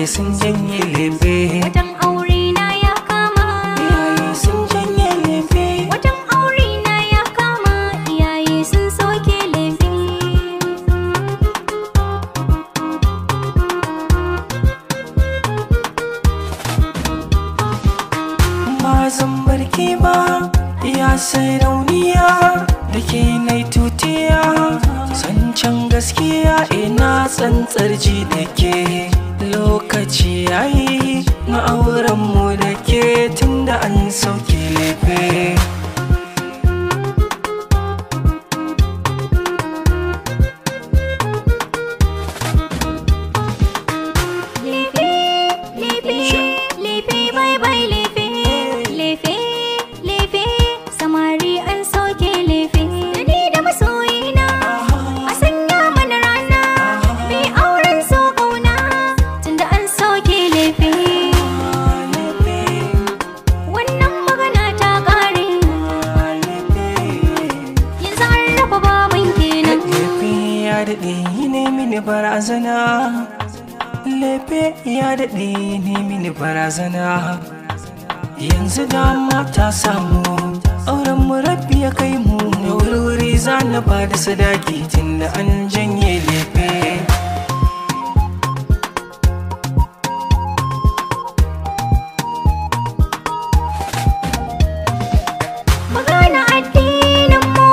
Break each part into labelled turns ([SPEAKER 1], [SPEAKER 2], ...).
[SPEAKER 1] sun janye lefe.
[SPEAKER 2] Watan aure na ya kama,
[SPEAKER 1] Iyaye sun janye lefe.
[SPEAKER 2] watan aure na ya kama, iyaye sun soke lefe.
[SPEAKER 1] Ba zan barke ba ya sarauniya da ke nai tutiya, zancen gaskiya ina tsantsar ji da ke. Lokaci yayi na auren mu da ke tunda an sauke lefe.
[SPEAKER 2] Lefe, lefe, lefe, bye bye lefe. Lefe, lefe, samari an soke lefe. Da ni da masoyina a sanya mana rana, mai auren so ƙauna tunda an soke lefe. Wannan magana ta ƙare, yanzu an raba baban kenan.
[SPEAKER 1] Lefe ya daɗe ne mini barazana. Lefe ya daɗe ne mini barazana. Yanzu dama ta samu, auren mu rabbi ya kai mu. Da wuri za na ba da sadaki tunda an janye lefe.
[SPEAKER 2] Magana addininmu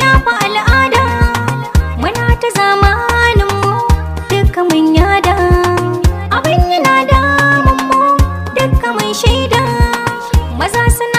[SPEAKER 2] ya fi al'ada, muna ta zamaninmu duka mun yada. Abin yana damunmu duka mun shaida, maza suna